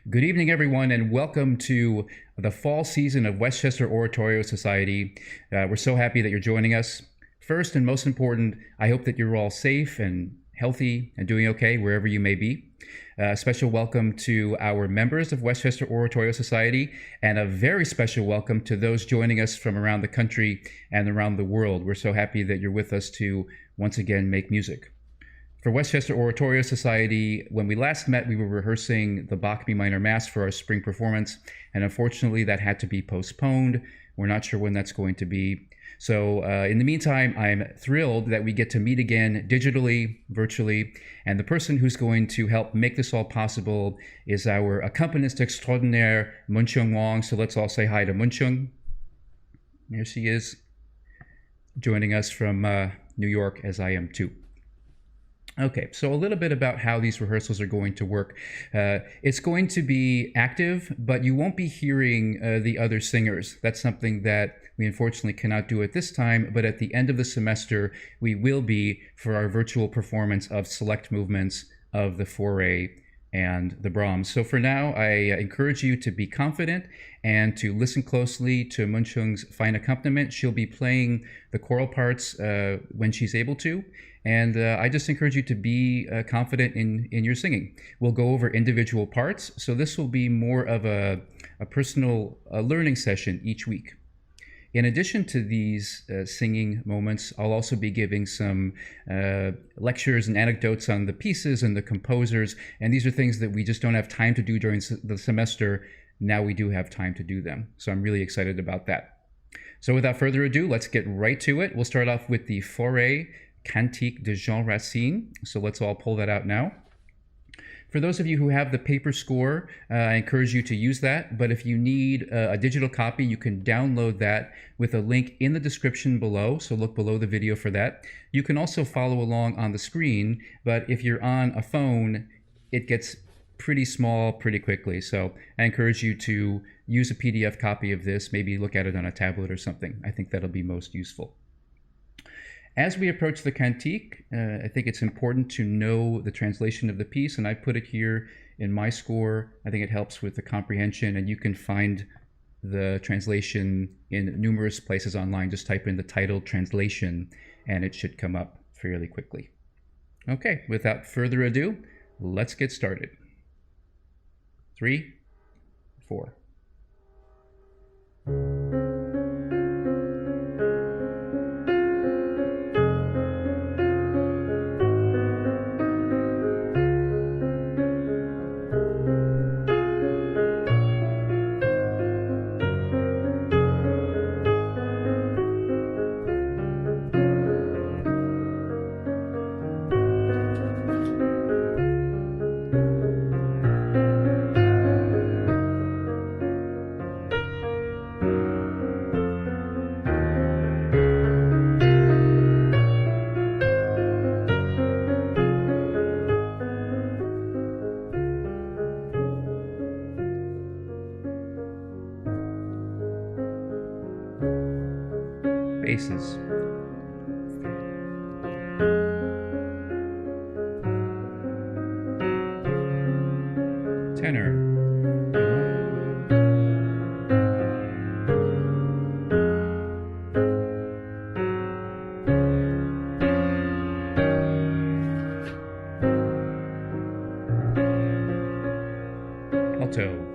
Good evening, everyone, and welcome to the fall season of Westchester Oratorio Society. We're so happy that you're joining us. First and most important, I hope that you're all safe and healthy and doing okay wherever you may be. A special welcome to our members of Westchester Oratorio Society, and a very special welcome to those joining us from around the country and around the world. We're so happy that you're with us to once again make music. For Westchester Oratorio Society, when we last met, we were rehearsing the Bach B minor Mass for our spring performance, and unfortunately that had to be postponed. We're not sure when that's going to be. So in the meantime, I'm thrilled that we get to meet again digitally, virtually, and the person who's going to help make this all possible is our accompanist extraordinaire, Mun-Tzung Wong. So let's all say hi to Mun-Tzung. There she is, joining us from New York, as I am too. Okay, so a little bit about how these rehearsals are going to work. It's going to be active, but you won't be hearing the other singers. That's something that we unfortunately cannot do at this time, but at the end of the semester, we will be for our virtual performance of select movements of the Fauré and the Brahms. So for now, I encourage you to be confident and to listen closely to Mun-Tzung's fine accompaniment. She'll be playing the choral parts when she's able to. And I just encourage you to be confident in your singing. We'll go over individual parts, so this will be more of a personal learning session each week. In addition to these singing moments, I'll also be giving some lectures and anecdotes on the pieces and the composers, and these are things that we just don't have time to do during the semester. Now we do have time to do them, so I'm really excited about that. So without further ado, let's get right to it. We'll start off with the Fauré Cantique de Jean Racine. So let's all pull that out now. For those of you who have the paper score, I encourage you to use that. But if you need a digital copy, you can download that with a link in the description below. So look below the video for that. You can also follow along on the screen, but if you're on a phone, it gets pretty small pretty quickly. So I encourage you to use a PDF copy of this, maybe look at it on a tablet or something. I think that'll be most useful. As we approach the cantique, I think it's important to know the translation of the piece, and I put it here in my score. I think it helps with the comprehension, and you can find the translation in numerous places online. Just type in the title translation, and it should come up fairly quickly. Okay, without further ado, let's get started. 3, 4. Basses. Tenor. Alto.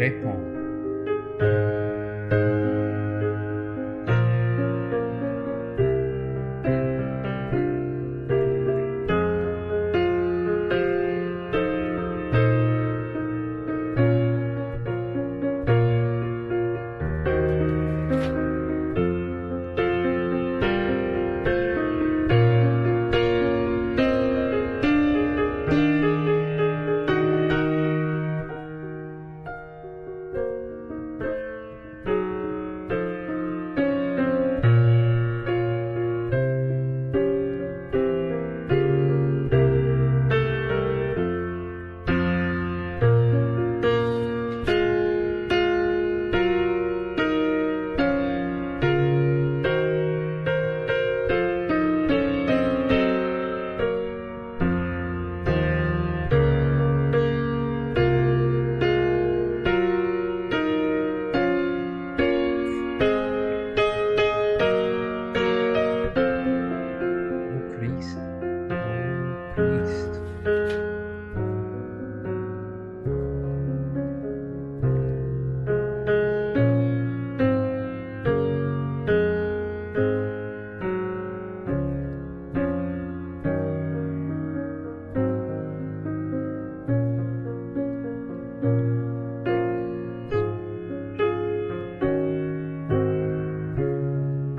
répond.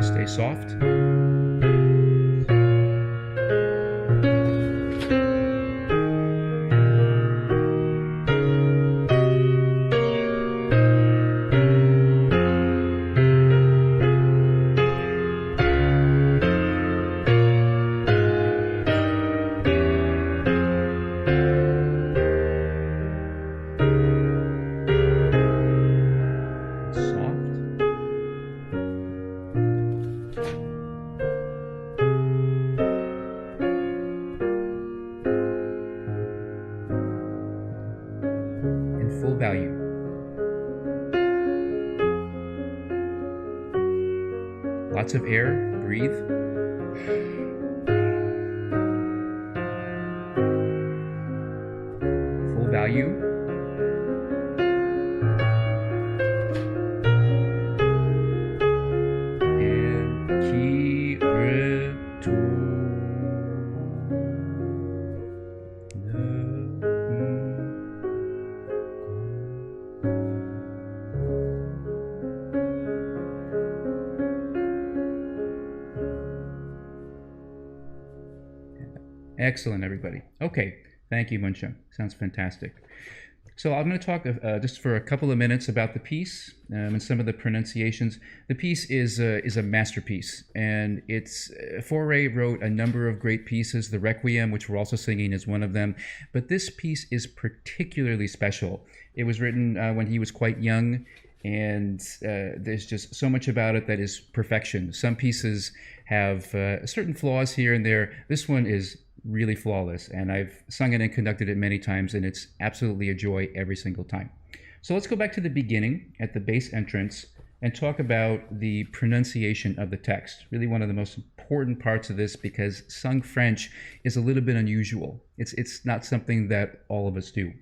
Stay soft. Full value. Lots of air, breathe. Full value. And qui retourne. Excellent, everybody. Okay, thank you, Mun-Tzung. Sounds fantastic. So I'm going to talk just for a couple of minutes about the piece and some of the pronunciations. The piece is a masterpiece, and Fauré wrote a number of great pieces. The Requiem, which we're also singing, is one of them. But this piece is particularly special. It was written when he was quite young, and there's just so much about it that is perfection. Some pieces have certain flaws here and there. This one is really flawless, and I've sung it and conducted it many times, and it's absolutely a joy every single time. So let's go back to the beginning at the bass entrance and talk about the pronunciation of the text. Really one of the most important parts of this, because sung French is a little bit unusual. It's not something that all of us do.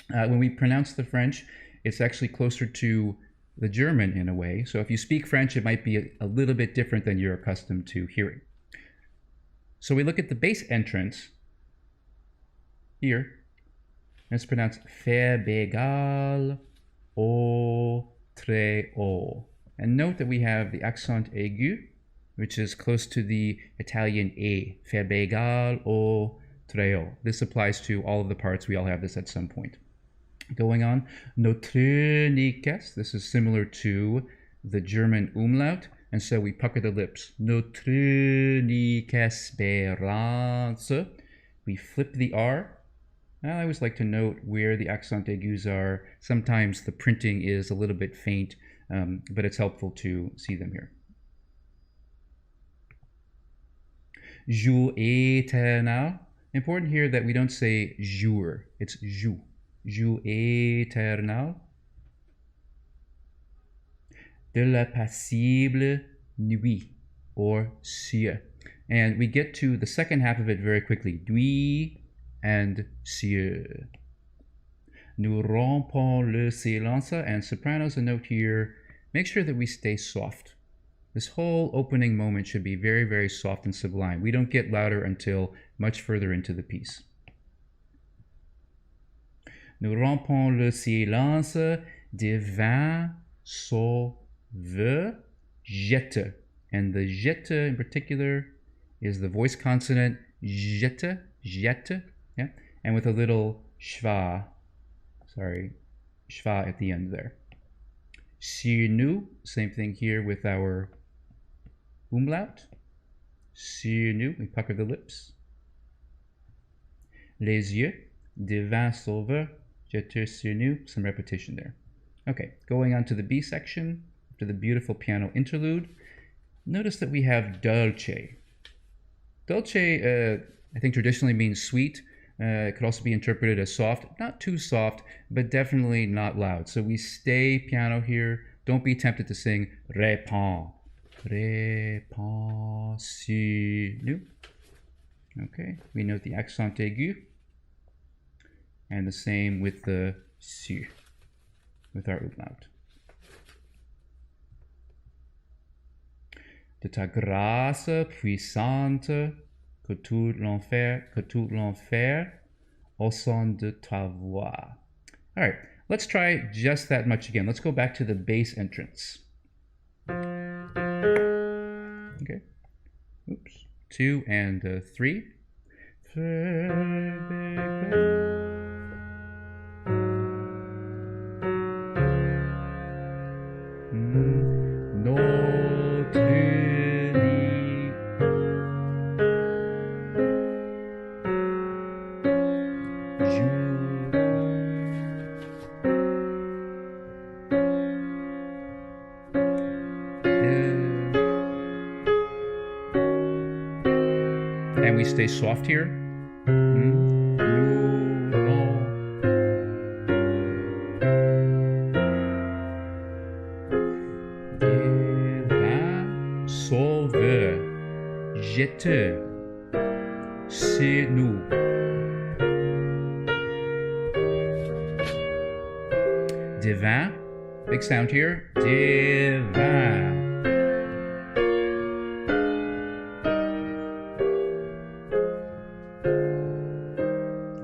When we pronounce the French, it's actually closer to the German in a way. So if you speak French, it might be a little bit different than you're accustomed to hearing. So we look at the bass entrance here, and it's pronounced faire bégal au très haut. And note that we have the accent aigu, which is close to the Italian a, faire bégal au très haut. This applies to all of the parts. We all have this at some point. Going on, notre niques, this is similar to the German umlaut, and so we pucker the lips. Notre nique espérance. We flip the R. I always like to note where the accent aigus are. Sometimes the printing is a little bit faint, but it's helpful to see them here. Jour éternel. Important here that we don't say jour, it's jour. Jour éternel. De la paisible nuit, or cieux. And we get to the second half of it very quickly. Nuit and cieux. Nous rompons le silence. And sopranos, a note here, make sure that we stay soft. This whole opening moment should be very, very soft and sublime. We don't get louder until much further into the piece. Nous rompons le silence, divin, sauve, jette. And the jette in particular is the voice consonant jette, jette, yeah? And with a little schwa at the end there. Sur nous, same thing here with our umlaut. Sur nous, we pucker the lips. Les yeux, divin sauveur, jette sur nous, some repetition there. Okay, going on to the B section, to the beautiful piano interlude. Notice that we have dolce. Dolce, I think traditionally means sweet. It could also be interpreted as soft. Not too soft, but definitely not loud. So we stay piano here. Don't be tempted to sing répond. Répond sur nous. Okay, we note the accent aigu. And the same with the sur, with our umlaut. De ta grâce puissante, que tout l'enfer, au son de ta voix. All right, let's try just that much again. Let's go back to the bass entrance. Okay, oops, 2 and 3. And we stay soft here. Sauveur, jetteur, c'est nous. Divin, big sound here. Divin.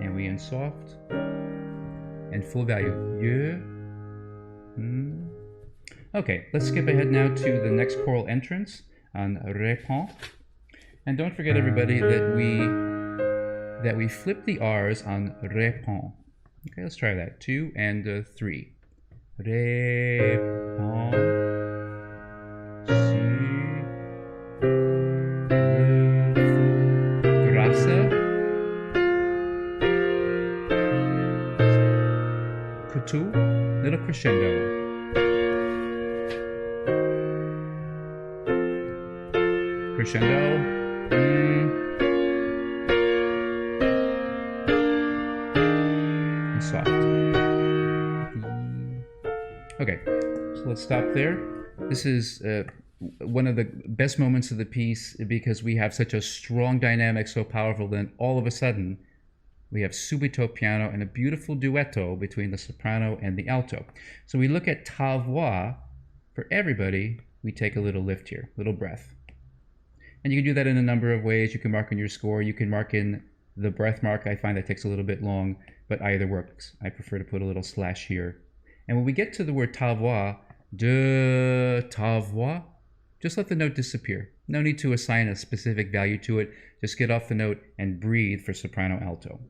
And we end soft. And full value. Yeah. Okay, let's skip ahead now to the next choral entrance on répond. And don't forget, everybody, that we flip the R's on répond. Okay, let's try that. 2 and 3. Répond sur le grâce. Couteau, little crescendo. Crescendo. And soft. Okay, so let's stop there. This is one of the best moments of the piece because we have such a strong dynamic, so powerful, then all of a sudden we have subito piano and a beautiful duetto between the soprano and the alto. So we look at ta voix. For everybody, we take a little lift here, little breath. And you can do that in a number of ways. You can mark in your score. You can mark in the breath mark. I find that takes a little bit long, but either works. I prefer to put a little slash here. And when we get to the word ta voix, de ta voix, just let the note disappear. No need to assign a specific value to it. Just get off the note and breathe for soprano alto.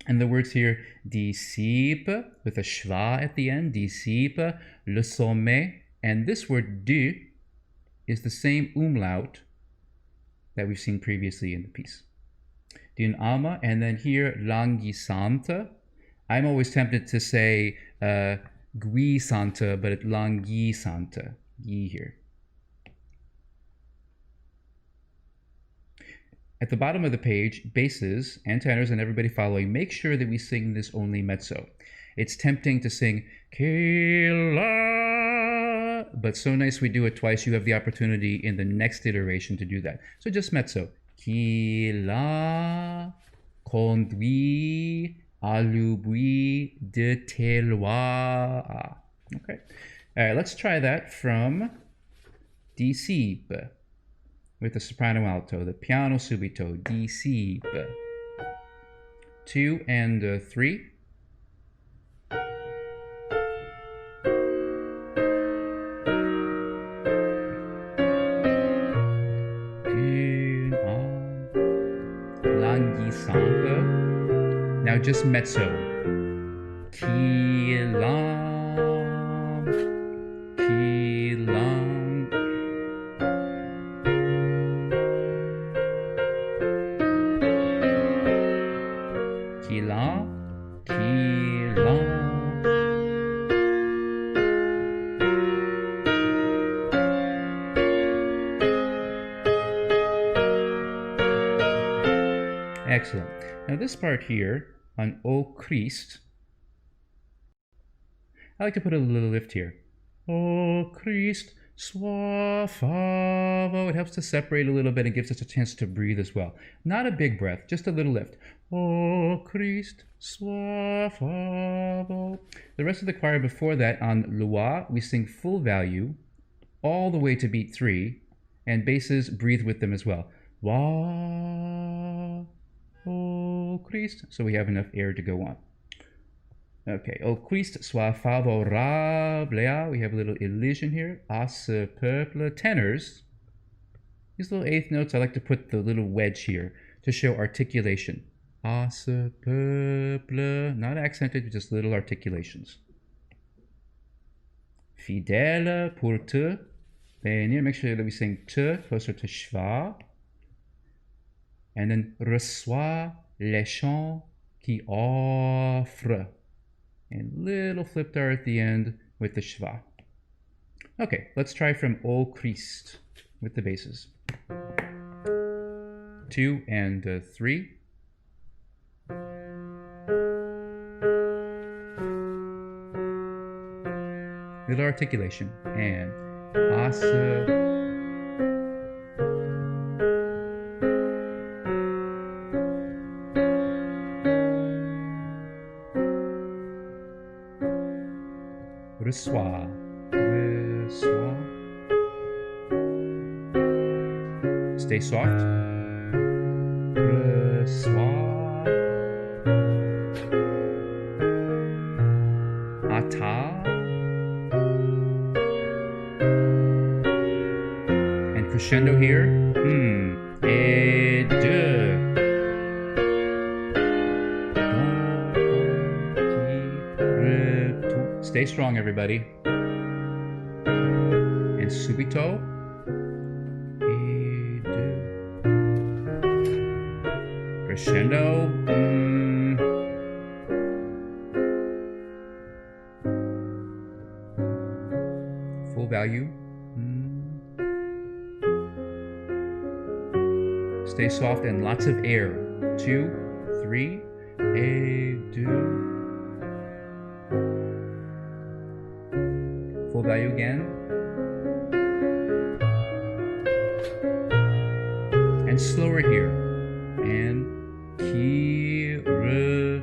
And the words here, dissipe, with a schwa at the end, dissipe, le sommet. And this word de is the same umlaut that we've seen previously in the piece. Din ama, and then here, languissante. I'm always tempted to say guisante, but it's languissante, gi here. At the bottom of the page, basses and tenors and everybody following, make sure that we sing this only mezzo. It's tempting to sing que la, but so nice we do it twice. You have the opportunity in the next iteration to do that. So just mezzo. Qui la conduit à l'oubli de tes lois. Okay. All right, let's try that from Disciple with the soprano alto, the piano subito, Disciple. 2 and 3. Languissante. Now just mezzo. Qui l'âme, qui l'âme. Qui l'âme, qui l'âme. Excellent. Now this part here on O Christ, I like to put a little lift here. O Christ, sois favor. It helps to separate a little bit and gives us a chance to breathe as well. Not a big breath, just a little lift. O Christ, sois favor. The rest of the choir before that on Loi, we sing full value all the way to beat 3, and basses breathe with them as well. Wa, O Christ. So we have enough air to go on. Okay, O Christ soit favorable. We have a little elision here. À ce peuple. Tenors. These little eighth notes, I like to put the little wedge here to show articulation. À ce peuple. Not accented, just little articulations. Fidèle pour te. Bénir. Make sure that we sing te closer to schwa. And then reçoit les chants qui offre. And little flip bar at the end with the schwa. Okay, let's try from O Christ with the basses. 2 and 3. Little articulation. And ase. Reçoit, reçoit. Stay soft. Reçoit. Ata. And crescendo here. Et deux. Stay strong, everybody. And subito. Et deux. Crescendo. Full value. Stay soft and lots of air. 2, 3. Et deux. Full value again. And slower here. And qui retourne.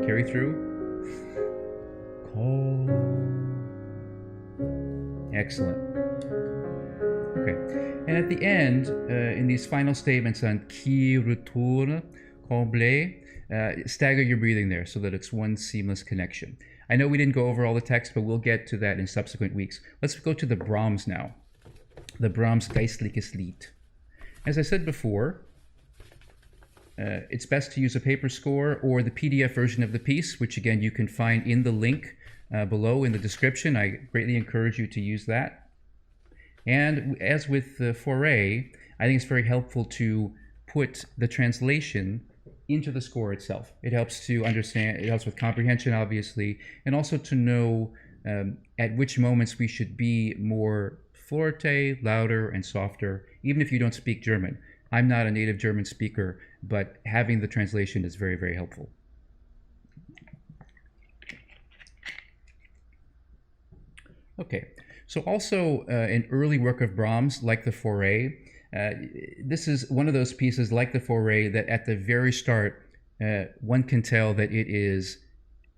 Carry through. Call. Excellent. Okay. And at the end, in these final statements on qui retourne, comble, stagger your breathing there so that it's one seamless connection. I know we didn't go over all the text, but we'll get to that in subsequent weeks. Let's go to the Brahms now. The Brahms Geistliches Lied. As I said before, it's best to use a paper score or the PDF version of the piece, which again you can find in the link below in the description. I greatly encourage you to use that. And as with the Fauré, I think it's very helpful to put the translation into the score itself. It helps to understand, it helps with comprehension, obviously, and also to know at which moments we should be more forte, louder, and softer, even if you don't speak German. I'm not a native German speaker, but having the translation is very, very helpful. Okay, so also an early work of Brahms, like the Fauré, This is one of those pieces like the Fauré that at the very start, one can tell that it is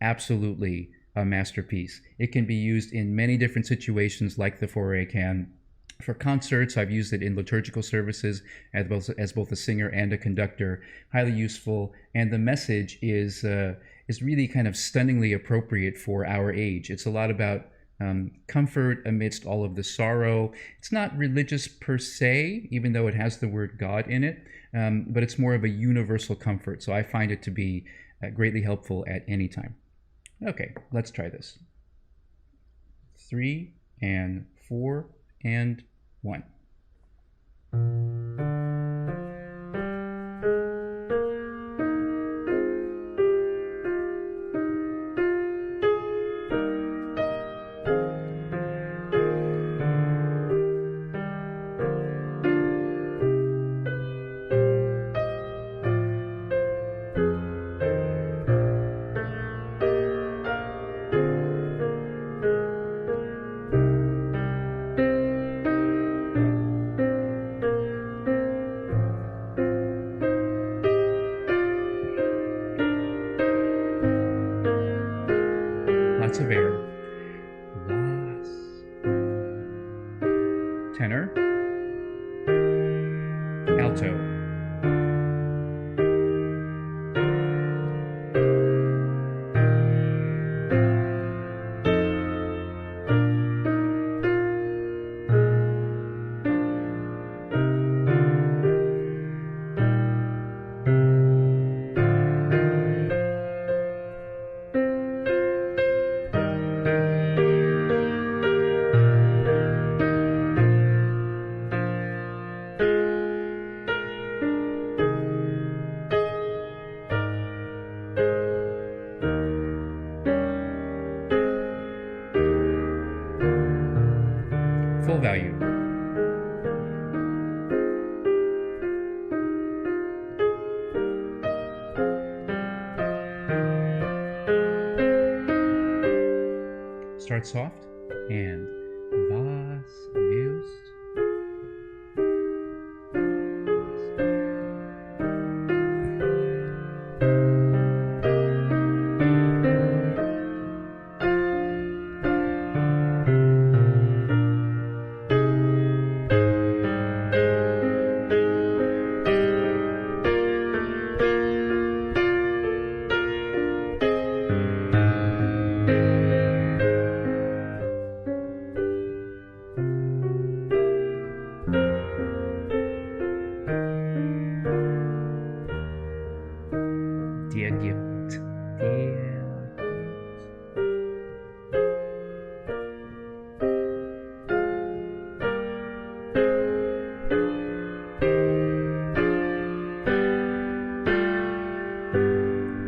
absolutely a masterpiece. It can be used in many different situations like the Fauré can. For concerts, I've used it in liturgical services as both a singer and a conductor. Highly useful, and the message is really kind of stunningly appropriate for our age. It's a lot about comfort amidst all of the sorrow. It's not religious per se, even though it has the word God in it, but it's more of a universal comfort. So I find it to be greatly helpful at any time. Okay, let's try this. 3 and 4 and 1. Lots of air. Las. Tenor. Alto. Full value. Start soft and vas, willst. Dir gibt,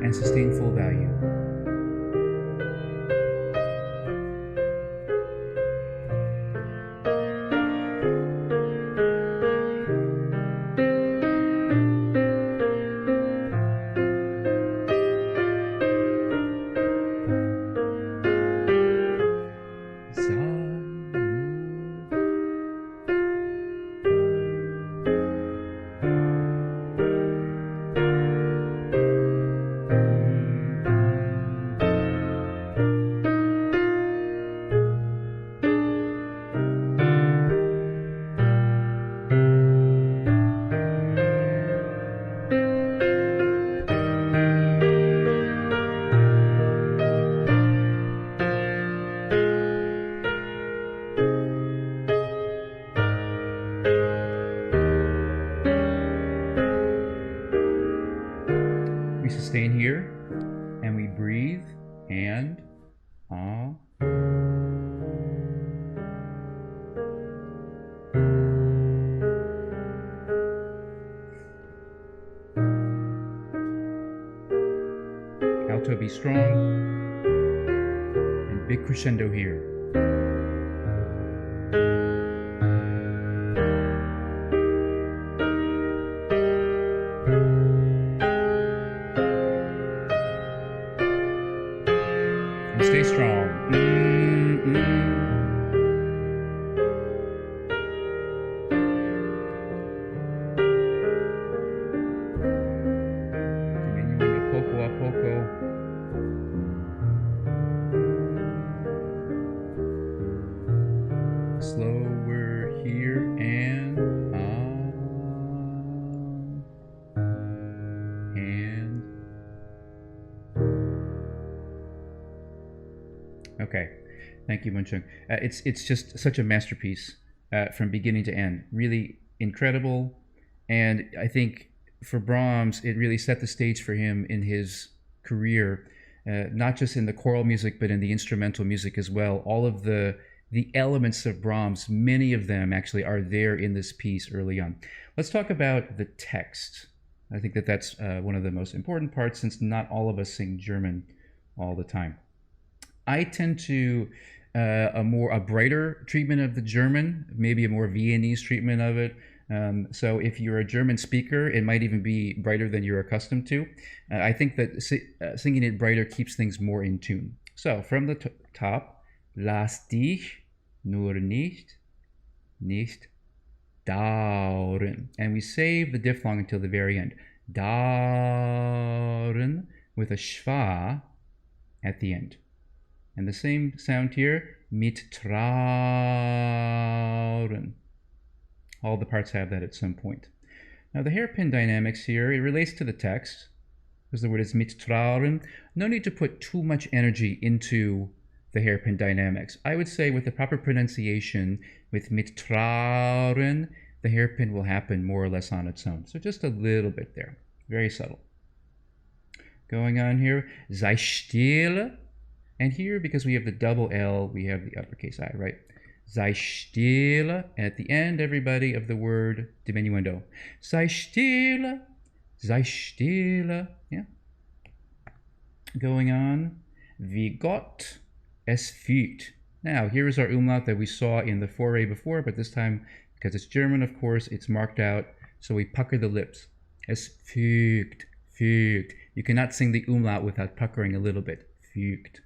and sustain full value. We sustain here, and we breathe, and ah. Alto, be strong, and big crescendo here. Stay strong. Okay. Thank you, Mun-Tzung. It's just such a masterpiece from beginning to end. Really incredible. And I think for Brahms, it really set the stage for him in his career, not just in the choral music, but in the instrumental music as well. All of the elements of Brahms, many of them actually are there in this piece early on. Let's talk about the text. I think that that's one of the most important parts, since not all of us sing German all the time. I tend to a brighter treatment of the German, maybe a more Viennese treatment of it. So if you're a German speaker, it might even be brighter than you're accustomed to. I think that singing it brighter keeps things more in tune. So from the top, lass dich nur nicht dauern. And we save the diphthong until the very end. Dauern with a schwa at the end. And the same sound here, mittrauen. All the parts have that at some point. Now the hairpin dynamics here, it relates to the text, because the word is mittrauen. No need to put too much energy into the hairpin dynamics. I would say with the proper pronunciation, with mittrauen, the hairpin will happen more or less on its own. So just a little bit there, very subtle. Going on here, sei still. And here, because we have the double L, we have the uppercase I, right? Sei still. At the end, everybody, of the word diminuendo. Sei still. Sei still. Yeah. Going on. Wie Gott es fügt. Now, here is our umlaut that we saw in the Fauré before, but this time, because it's German, of course, it's marked out, so we pucker the lips. Es fügt. Fügt. You cannot sing the umlaut without puckering a little bit. Fügt.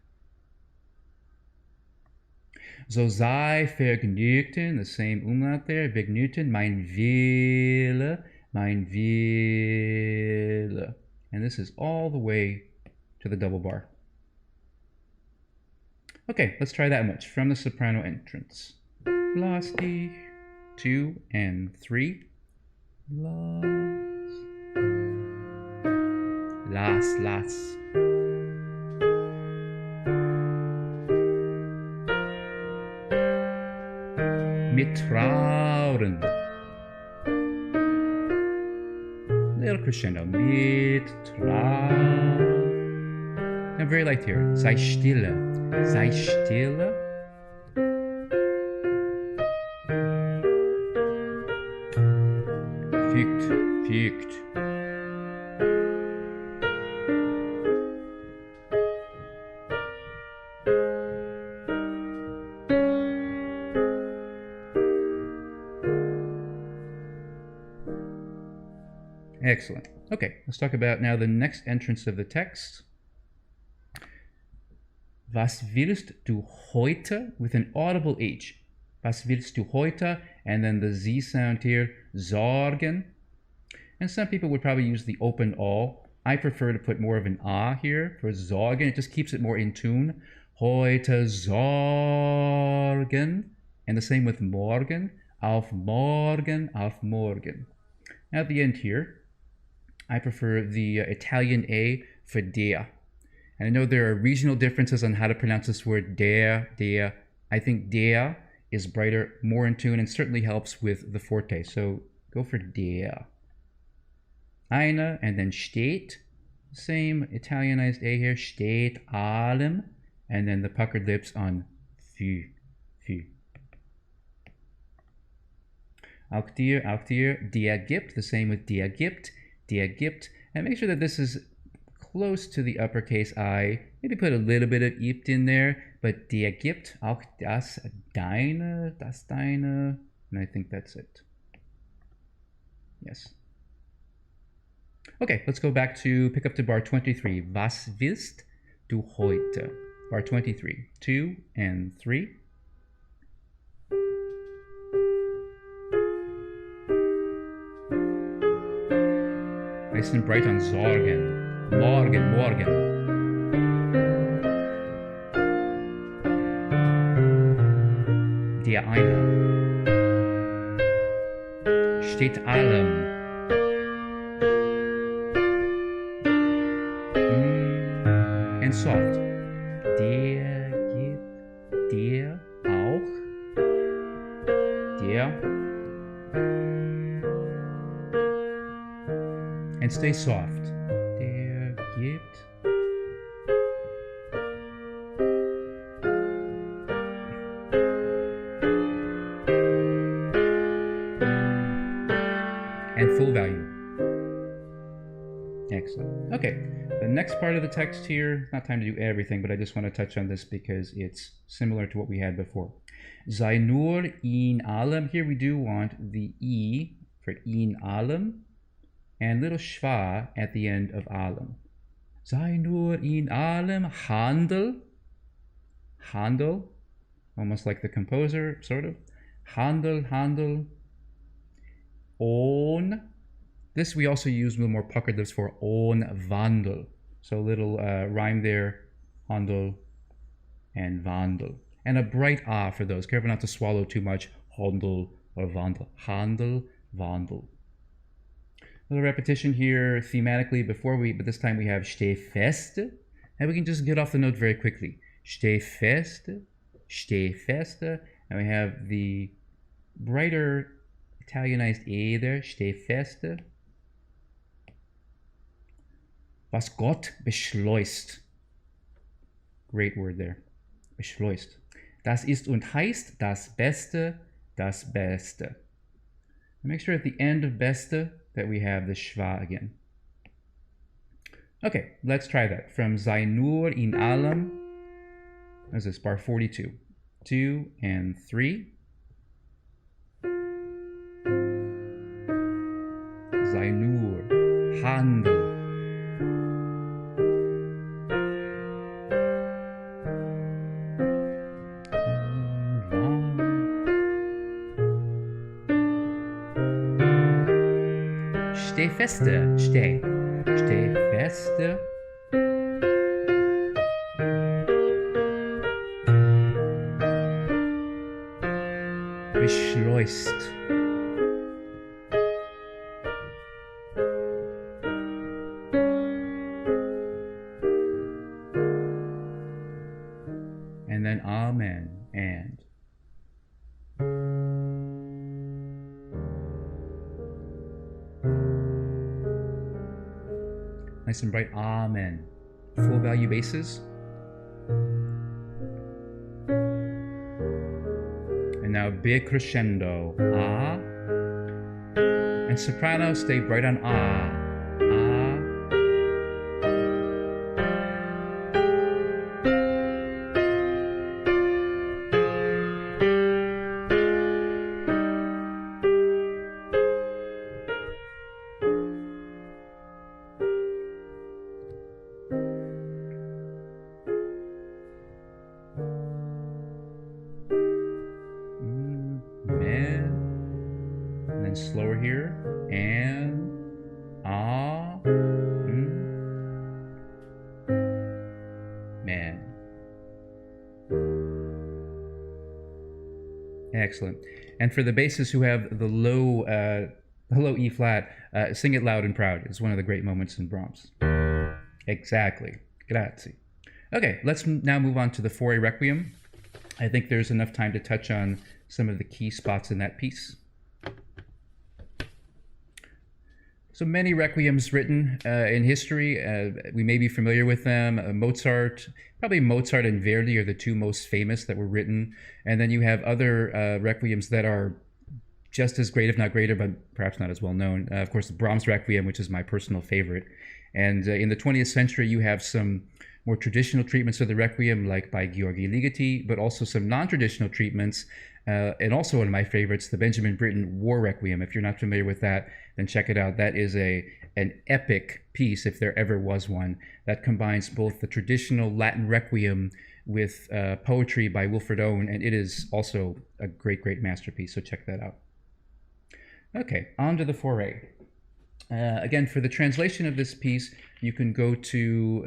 So sei vergnügten, the same umlaut there, vergnügten, mein Wille, mein Wille. And this is all the way to the double bar. Okay, let's try that much from the soprano entrance. Lass dich, 2 and 3. Lass. Mittrauen. Little crescendo. Mittrauen. Now very light here. Sei stille. Sei stille. Fügt. Excellent. Okay, let's talk about now the next entrance of the text. Was willst du heute, with an audible H. Was willst du heute? And then the Z sound here, sorgen. And some people would probably use the open all. I prefer to put more of an A here for sorgen. It just keeps it more in tune. Heute sorgen. And the same with morgen. Auf morgen, auf morgen. Now at the end here, I prefer the Italian A for der. And I know there are regional differences on how to pronounce this word, der. I think der is brighter, more in tune, and certainly helps with the forte. So go for der. Eine, and then steht. Same Italianized A here, steht allem. And then the puckered lips on für. Auch dir, der gibt. The same with der gibt. And make sure that this is close to the uppercase I. Maybe put a little bit of Ipt in there, but der gibt, auch das deine, and I think that's it. Yes. Okay, let's go back to pick up to bar 23. Was willst du heute? Bar 23. 2 and 3. Nice and bright on sorgen. Morgen. Der eine. Steht allem. And soft. Der gibt. And stay soft. Der gibt. And full value. Excellent. Okay, the next part of the text here, not time to do everything, but I just want to touch on this because it's similar to what we had before. Sei nur in allem. Here we do want the E for in allem and little schwa at the end of allem. Sei nur in allem handel. Handel, almost like the composer, sort of. Handel, handel. On. This we also use a little more puckered lips for on wandel. So a little rhyme there, handel and wandel. And a bright ah for those. Careful not to swallow too much. Handel or wandel. Handel, wandel. A little repetition here thematically but this time we have steh fest. And we can just get off the note very quickly. Steh fest, steh fest. And we have the brighter Italianized E there, steh fest. Was Gott beschleust. Great word there. Beschleust. Das ist und heißt das Beste, das Beste. And make sure at the end of Beste that we have the schwa again. Okay, let's try that. From Sei nur in allem. What is this? Bar 42. 2 and 3. Sei nur, handel. Steh feste, steh. Steh feste. Beschleust. And then amen and. Nice and bright, amen. Full value basses. And now big crescendo, ah. And soprano, stay bright on ah, ah. And then slower here, and ah, man. Excellent. And for the basses who have the low E flat, sing it loud and proud. It's one of the great moments in Brahms. Exactly. Grazie. Okay, let's now move on to the Fauré Requiem. I think there's enough time to touch on some of the key spots in that piece. So many requiems written in history. We may be familiar with them. Mozart, probably Mozart and Verdi are the two most famous that were written. And then you have other requiems that are just as great, if not greater, but perhaps not as well known. Of course, the Brahms Requiem, which is my personal favorite. And in the 20th century, you have some more traditional treatments of the Requiem, like by György Ligeti, but also some non-traditional treatments. And also one of my favorites, the Benjamin Britten War Requiem. If you're not familiar with that, then check it out. That is an epic piece, if there ever was one, that combines both the traditional Latin Requiem with poetry by Wilfred Owen, and it is also a great, great masterpiece, so check that out. Okay, on to the Fauré. Again, for the translation of this piece, you can go to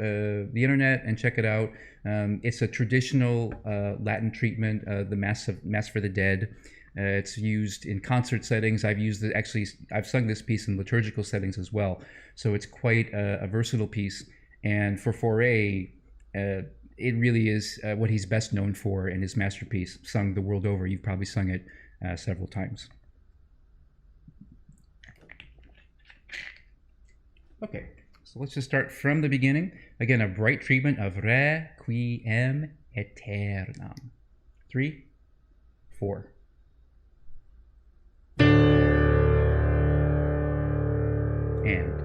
the internet and check it out. It's a traditional Latin treatment, the Mass for the Dead. It's used in concert settings. I've sung this piece in liturgical settings as well. So it's quite a versatile piece. And for Fauré, it really is what he's best known for in his masterpiece, sung the world over. You've probably sung it several times. Okay, so let's just start from the beginning. Again, a bright treatment of Requiem Aeternam. 3, 4. And.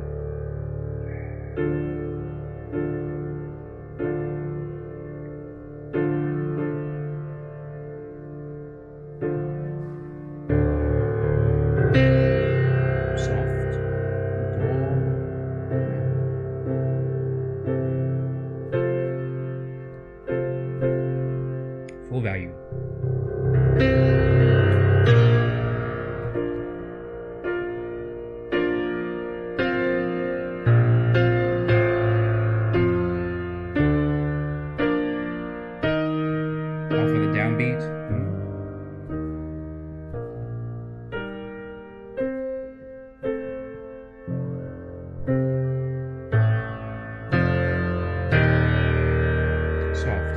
Full value. Off of the downbeat. Soft.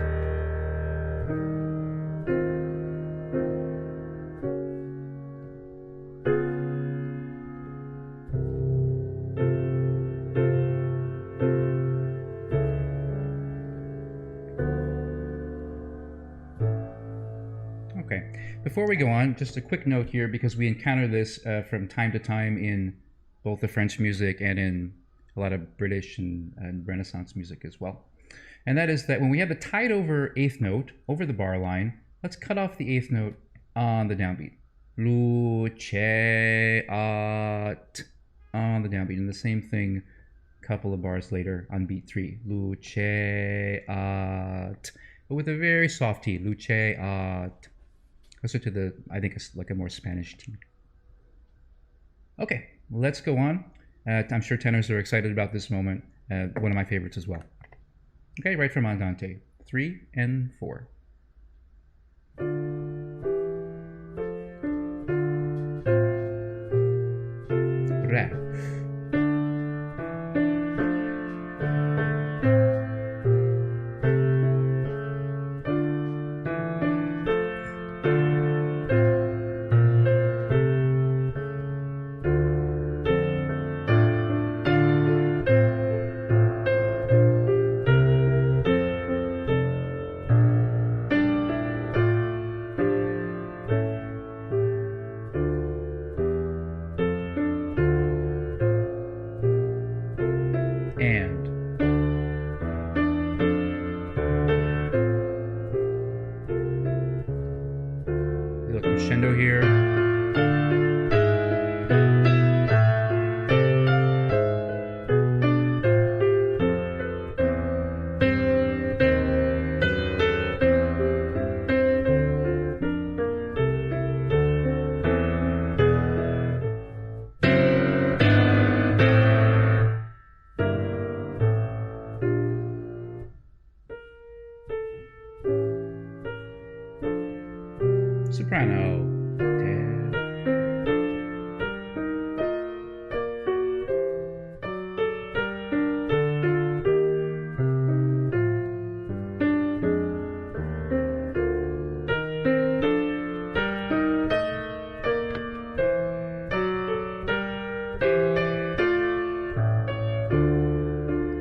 Okay, before we go on, just a quick note here, because we encounter this from time to time in both the French music and in a lot of British and Renaissance music as well. And that is that when we have the tied over eighth note over the bar line, let's cut off the eighth note on the downbeat. Luceat on the downbeat. And the same thing a couple of bars later on beat 3. Luceat, but with a very soft T. Luceat. Closer to the, I think it's like a more Spanish T. Okay, let's go on. I'm sure tenors are excited about this moment. One of my favorites as well. Okay, right from Andante. 3 and 4. Re. And. A little crescendo here. Soprano.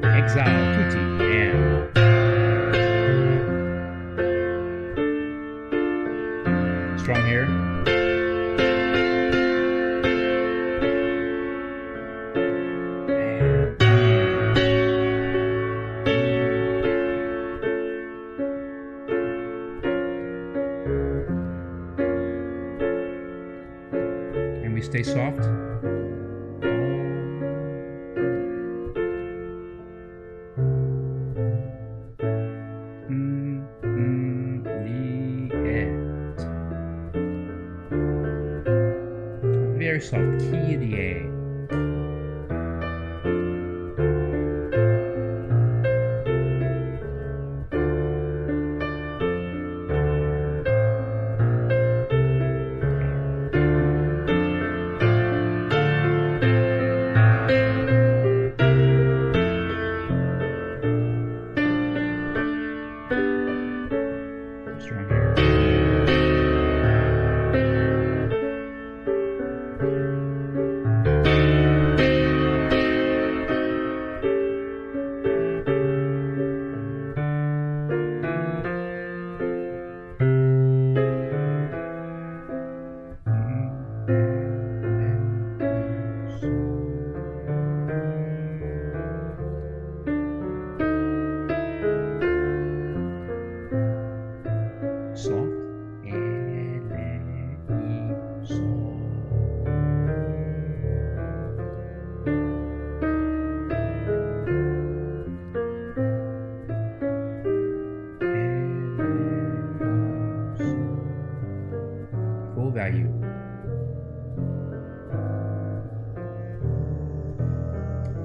Exile tutti and. Strong here. And we stay soft. Very soft key of the A. Strong here.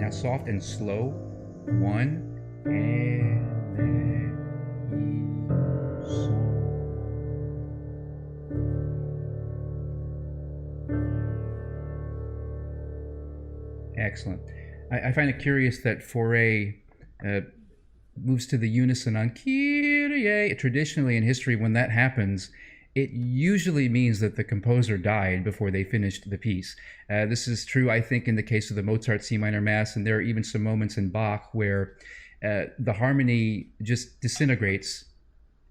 Now soft and slow. 1, and then sol. Excellent. I find it curious that Fauré moves to the unison on Kyrie. Traditionally in history, when that happens, it usually means that the composer died before they finished the piece. This is true, I think, in the case of the Mozart C minor Mass, and there are even some moments in Bach where the harmony just disintegrates,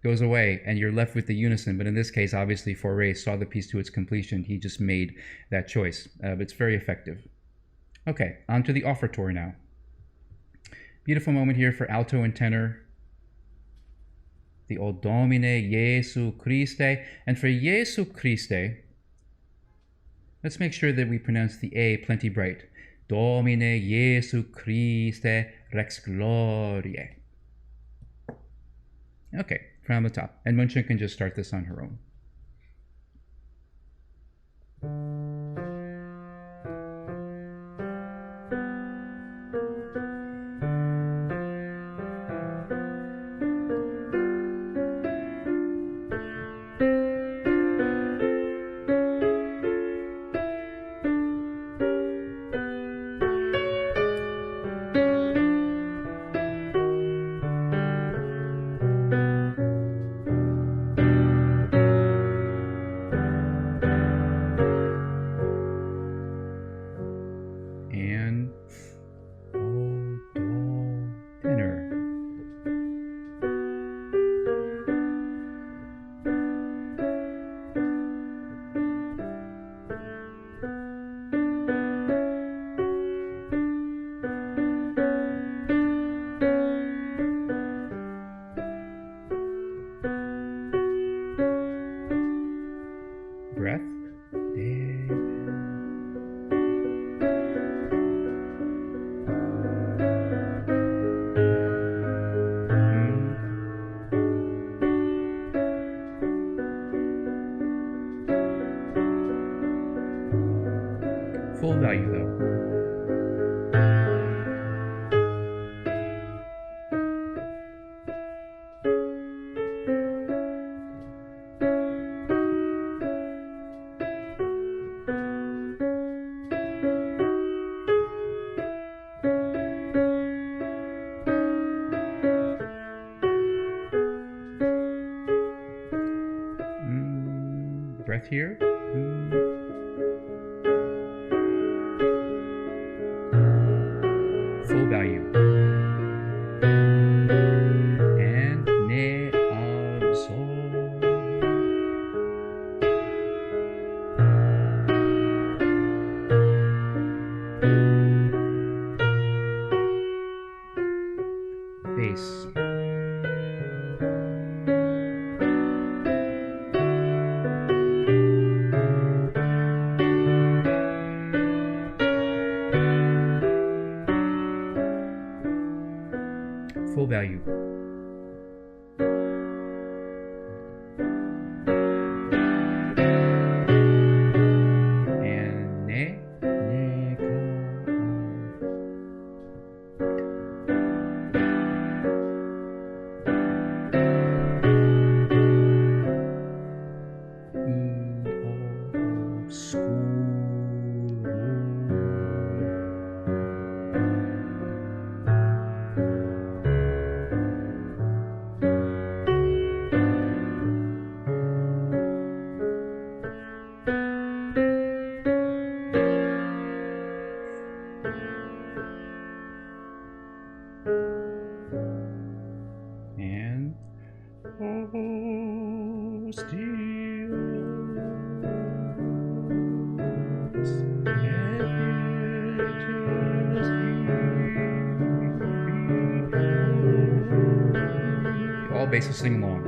goes away, and you're left with the unison. But in this case, obviously, Fauré saw the piece to its completion. He just made that choice. But it's very effective. Okay, on to the offertory now. Beautiful moment here for alto and tenor. The O Domine Jesu Christe. And for Jesu Christe, let's make sure that we pronounce the A plenty bright. Domine Jesu Christe Rex Gloriae. Okay, from the top. And Mun-Tzung can just start this on her own. Breath. Full value though. Breath here. Full value. And ne sol. Bass. Full value. And ne ka. And oh, still all basses sing along.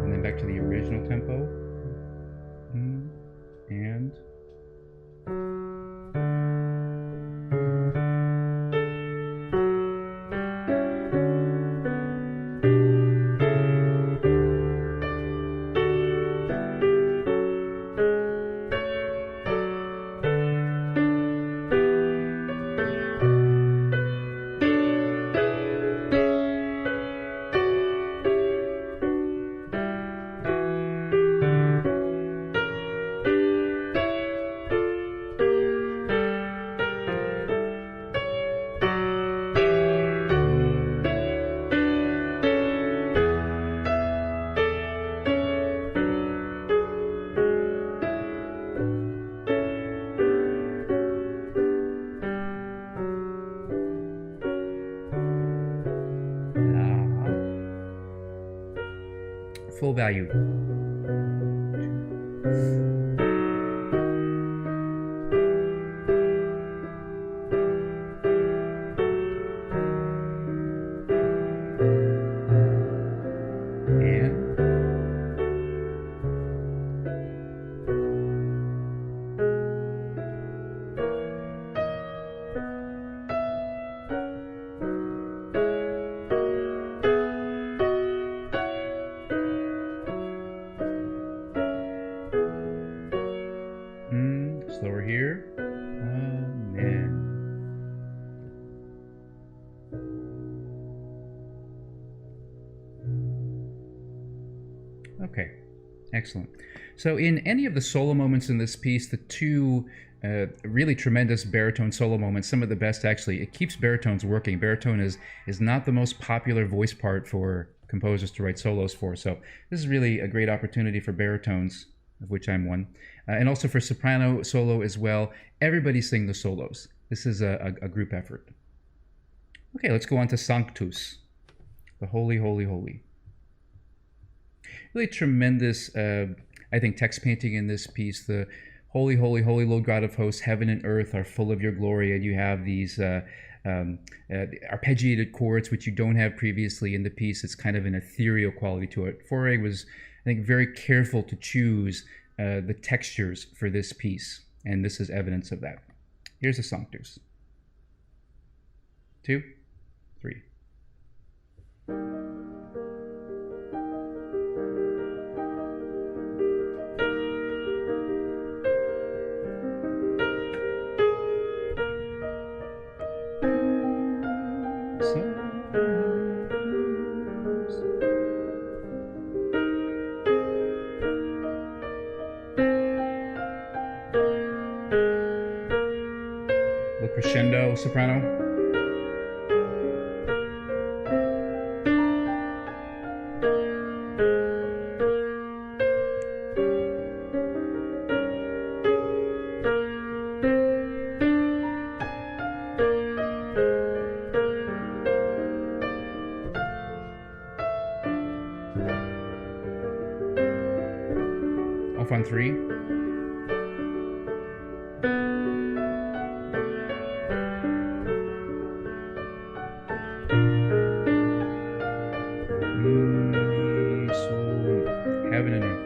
And then back to the original tempo. And full value. Slower here. Amen. Okay, excellent. So in any of the solo moments in this piece, the two really tremendous baritone solo moments, some of the best actually, it keeps baritones working. Baritone is not the most popular voice part for composers to write solos for, so this is really a great opportunity for baritones, of which I'm one, and also for soprano solo as well. Everybody sing the solos. This is a group effort. Okay, let's go on to Sanctus, the Holy, Holy, Holy. Really tremendous, I think, text painting in this piece. The Holy, Holy, Holy Lord God of hosts, heaven and earth are full of your glory, and you have these arpeggiated chords, which you don't have previously in the piece. It's kind of an ethereal quality to it. Fauré was, I think, very careful to choose the textures for this piece, and this is evidence of that. Here's the Sanctus. 2, 3. Crescendo soprano. Off on 3. Heaven and earth.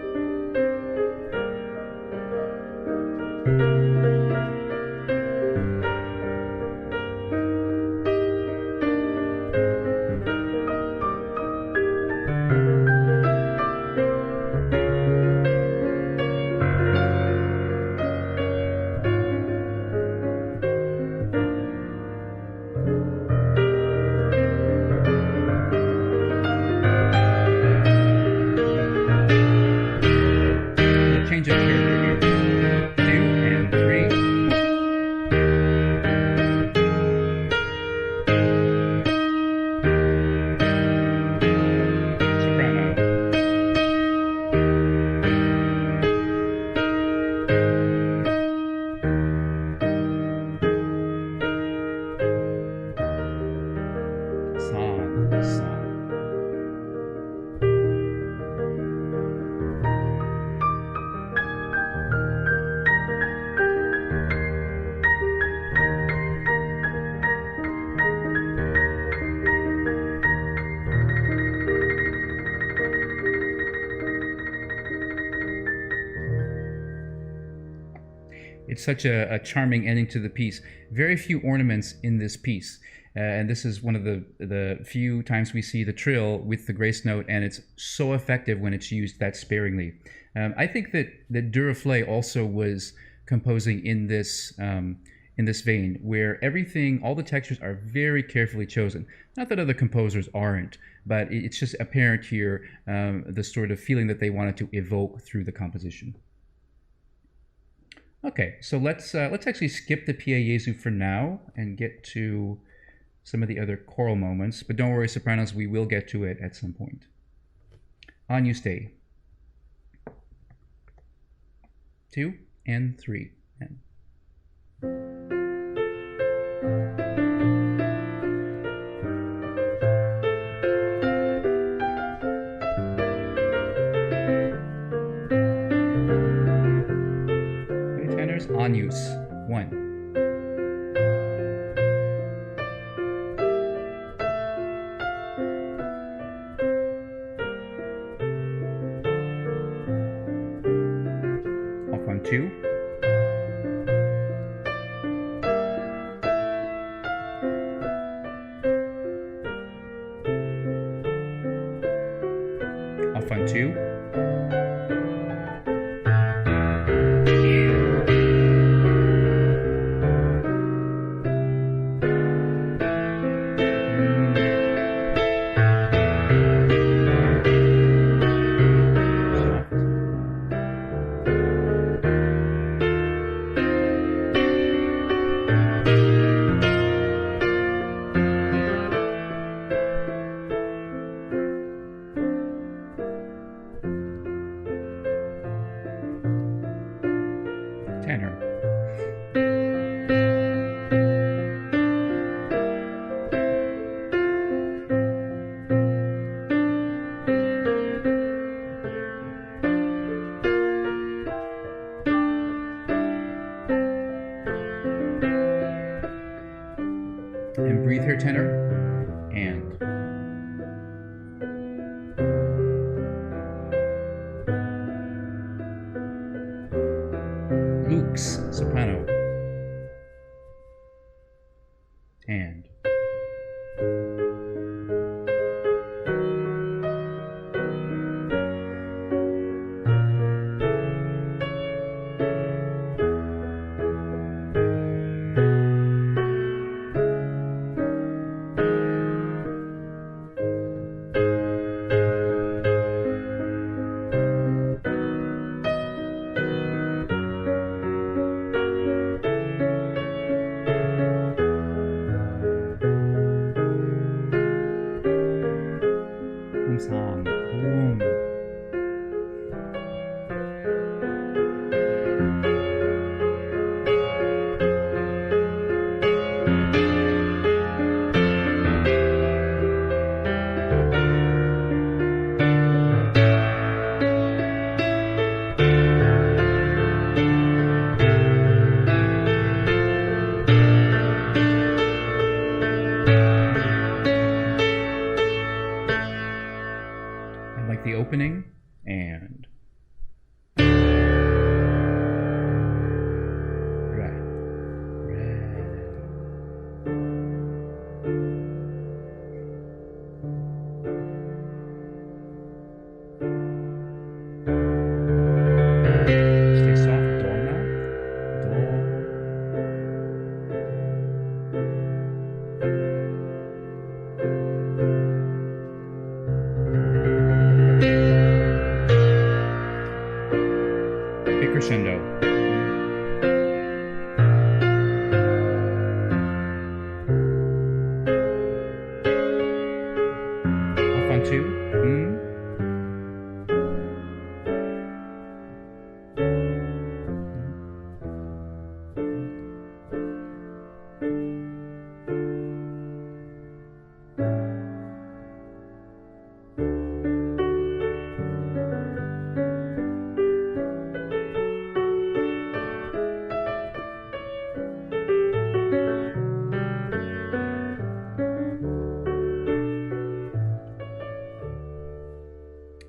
It's such a charming ending to the piece. Very few ornaments in this piece. And this is one of the few times we see the trill with the grace note, and it's so effective when it's used that sparingly. I think that Duruflé also was composing in this vein, where everything, all the textures are very carefully chosen. Not that other composers aren't, but it's just apparent here the sort of feeling that they wanted to evoke through the composition. Okay, so let's actually skip the Pie Jesu for now and get to some of the other choral moments. But don't worry, sopranos, we will get to it at some point. Agnus Dei. 2 and 3. And tenors, Agnus 1. Off on 2. Off on 2. Tenor. And breathe here, tenor. And Lux, soprano. And Mun-Tzung Wong. Like the opening, and right. Stay soft, do now. Do. Big crescendo. Off on 2.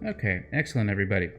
Okay, excellent, everybody.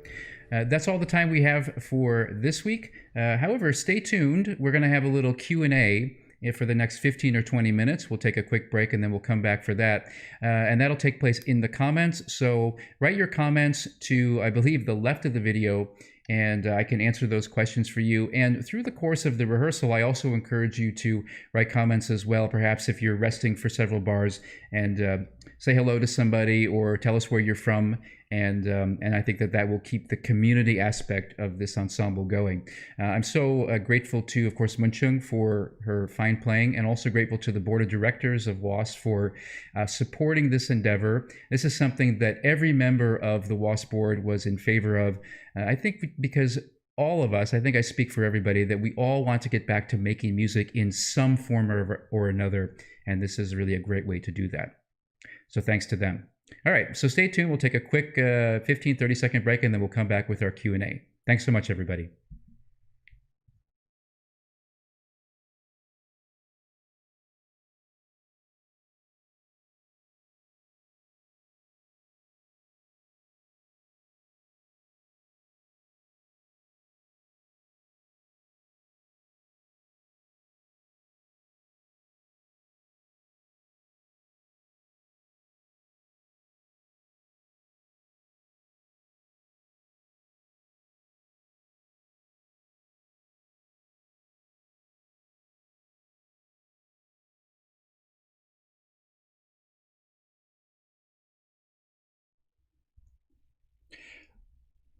That's all the time we have for this week. However, stay tuned. We're going to have a little Q&A for the next 15 or 20 minutes. We'll take a quick break and then we'll come back for that. And that'll take place in the comments. So write your comments to, I believe, the left of the video, and I can answer those questions for you. And through the course of the rehearsal, I also encourage you to write comments as well, perhaps if you're resting for several bars, and say hello to somebody or tell us where you're from. And I think that will keep the community aspect of this ensemble going. I'm so grateful to, of course, Mun-Tzung for her fine playing, and also grateful to the board of directors of WAS for supporting this endeavor. This is something that every member of the WAS board was in favor of. I think because all of us, I think I speak for everybody, that we all want to get back to making music in some form or another, and this is really a great way to do that. So thanks to them. All right, so stay tuned. We'll take a quick 15, 30-second break, and then we'll come back with our Q&A. Thanks so much, everybody.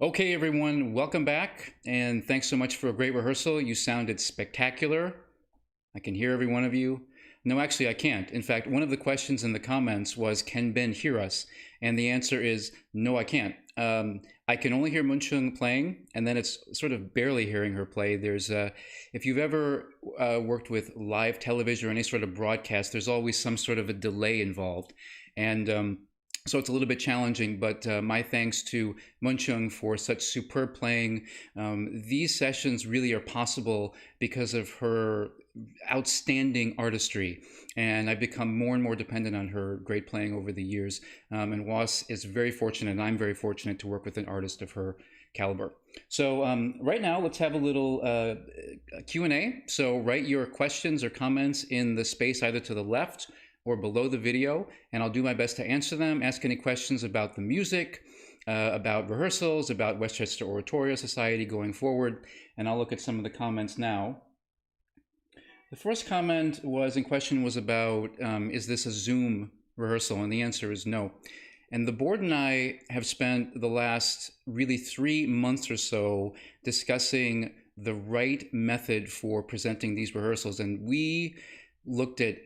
Okay, everyone, welcome back, and thanks so much for a great rehearsal. You sounded spectacular. I can hear every one of you. No, actually, I can't. In fact, one of the questions in the comments was, can Ben hear us? And the answer is, no, I can't. I can only hear Mun-Tzung playing, and then it's sort of barely hearing her play. There's, if you've ever worked with live television or any sort of broadcast, there's always some sort of a delay involved. And so it's a little bit challenging, but my thanks to Mun-Tzung for such superb playing. These sessions really are possible because of her outstanding artistry, and I've become more and more dependent on her great playing over the years. And Was is very fortunate, and I'm very fortunate to work with an artist of her caliber. So right now, let's have a little Q&A. So write your questions or comments in the space either to the left or below the video, and I'll do my best to answer them. Ask any questions about the music, about rehearsals, about Westchester Oratorio Society going forward, and I'll look at some of the comments now. The first comment was about, is this a Zoom rehearsal? And the answer is no. And the board and I have spent the last really 3 months or so discussing the right method for presenting these rehearsals, and we looked at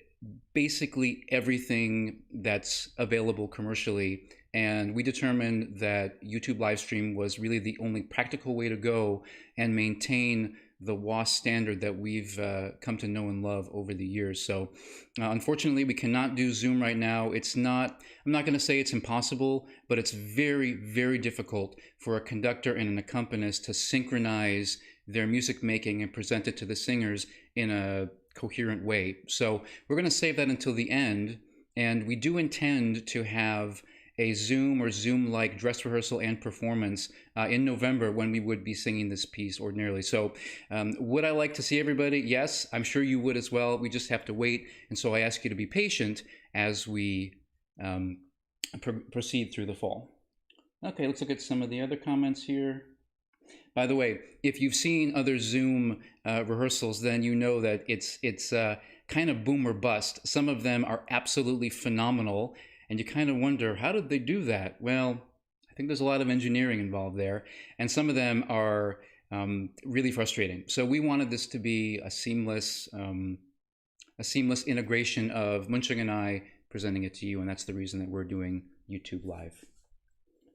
basically everything that's available commercially, and we determined that YouTube live stream was really the only practical way to go and maintain the WAS standard that we've come to know and love over the years. So unfortunately, we cannot do Zoom right now. It's not, I'm not going to say it's impossible, but it's very, very difficult for a conductor and an accompanist to synchronize their music making and present it to the singers in a coherent way. So we're going to save that until the end, and we do intend to have a Zoom or Zoom-like dress rehearsal and performance in November, when we would be singing this piece ordinarily. So would I like to see everybody? Yes, I'm sure you would as well. We just have to wait, and so I ask you to be patient as we proceed through the fall. Okay, let's look at some of the other comments here. By the way, if you've seen other Zoom rehearsals, then you know that it's kind of boom or bust. Some of them are absolutely phenomenal, and you kind of wonder, how did they do that? Well, I think there's a lot of engineering involved there, and some of them are really frustrating. So we wanted this to be a seamless integration of Mun-Tzung and I presenting it to you, and that's the reason that we're doing YouTube Live.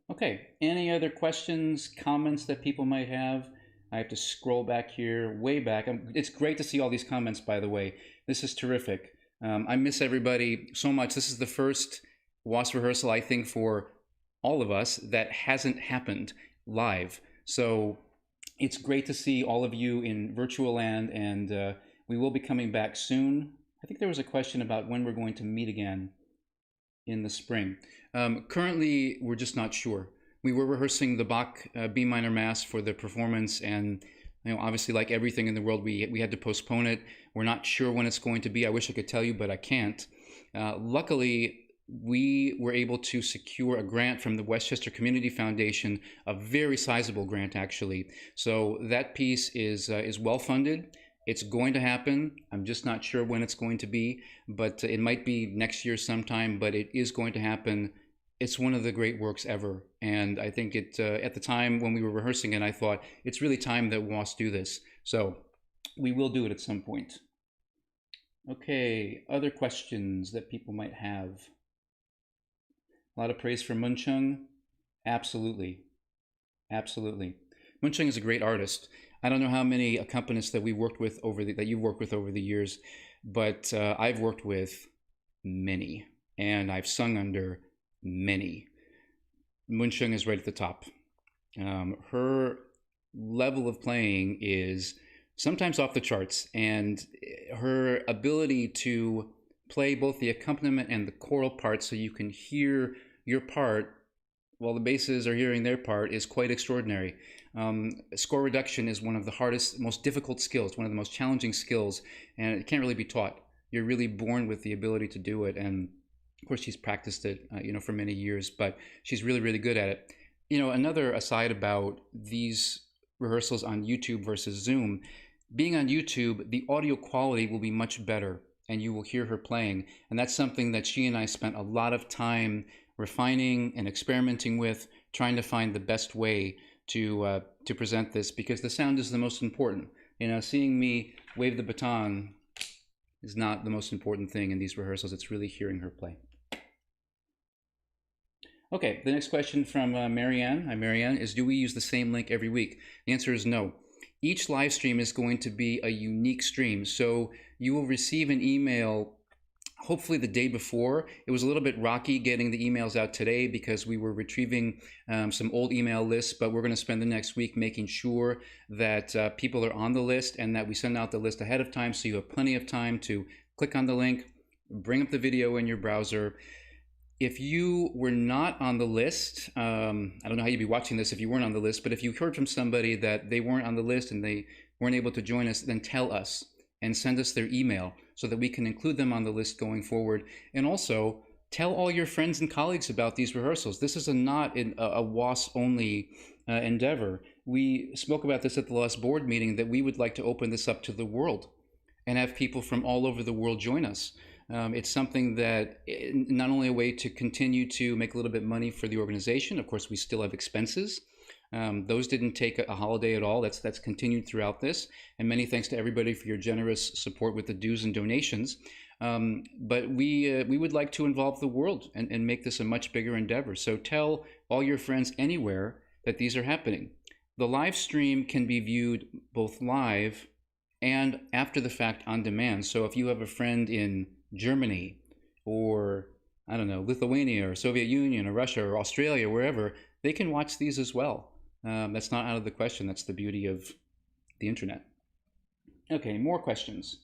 Okay, any other questions, comments that people might have? I have to scroll back here, way back. It's great to see all these comments, by the way. This is terrific. I miss everybody so much. This is the first WAS rehearsal, I think, for all of us that hasn't happened live. So it's great to see all of you in virtual land, and we will be coming back soon. I think there was a question about when we're going to meet again in the spring. Currently, we're just not sure. We were rehearsing the Bach B minor Mass for the performance, and obviously, like everything in the world, we had to postpone it. We're not sure when it's going to be. I wish I could tell you, but I can't. Luckily, we were able to secure a grant from the Westchester Community Foundation, a very sizable grant, actually. So that piece is well funded. It's going to happen. I'm just not sure when it's going to be, but it might be next year sometime, but it is going to happen. It's one of the great works ever. And I think at the time when we were rehearsing it, I thought it's really time that WAS do this. So we will do it at some point. Okay, other questions that people might have? A lot of praise for Mun-Tzung. Absolutely. Absolutely. Mun-Tzung is a great artist. I don't know how many accompanists that we worked with that you've worked with over the years, but I've worked with many, and I've sung under many. Mun-Tzung is right at the top. Her level of playing is sometimes off the charts, and her ability to play both the accompaniment and the choral part so you can hear your part while the basses are hearing their part is quite extraordinary. Score reduction is one of the hardest, most difficult skills, one of the most challenging skills, and it can't really be taught. You're really born with the ability to do it, and of course she's practiced it, for many years, but she's really, really good at it. Another aside about these rehearsals on YouTube versus Zoom, being on YouTube, the audio quality will be much better, and you will hear her playing, and that's something that she and I spent a lot of time refining and experimenting with, trying to find the best way to present this, because the sound is the most important. Seeing me wave the baton is not the most important thing in these rehearsals. It's really hearing her play. Okay, the next question from Marianne. Hi, Marianne. Is do we use the same link every week? The answer is no. Each live stream is going to be a unique stream. So you will receive an email hopefully the day before. It was a little bit rocky getting the emails out today because we were retrieving some old email lists, but we're going to spend the next week making sure that people are on the list and that we send out the list ahead of time so you have plenty of time to click on the link, bring up the video in your browser. If you were not on the list, I don't know how you'd be watching this if you weren't on the list, but if you heard from somebody that they weren't on the list and they weren't able to join us, then tell us and send us their email so that we can include them on the list going forward. And also, tell all your friends and colleagues about these rehearsals. This is not a WAS-only endeavor. We spoke about this at the last board meeting, that we would like to open this up to the world and have people from all over the world join us. It's something that not only a way to continue to make a little bit of money for the organization. Of course, we still have expenses. Those didn't take a holiday at all. That's continued throughout this. And many thanks to everybody for your generous support with the dues and donations. But we would like to involve the world and make this a much bigger endeavor. So tell all your friends anywhere that these are happening. The live stream can be viewed both live and after the fact on demand. So if you have a friend in Germany or, I don't know, Lithuania or Soviet Union or Russia or Australia, wherever, they can watch these as well. That's not out of the question. That's the beauty of the internet. Okay, more questions.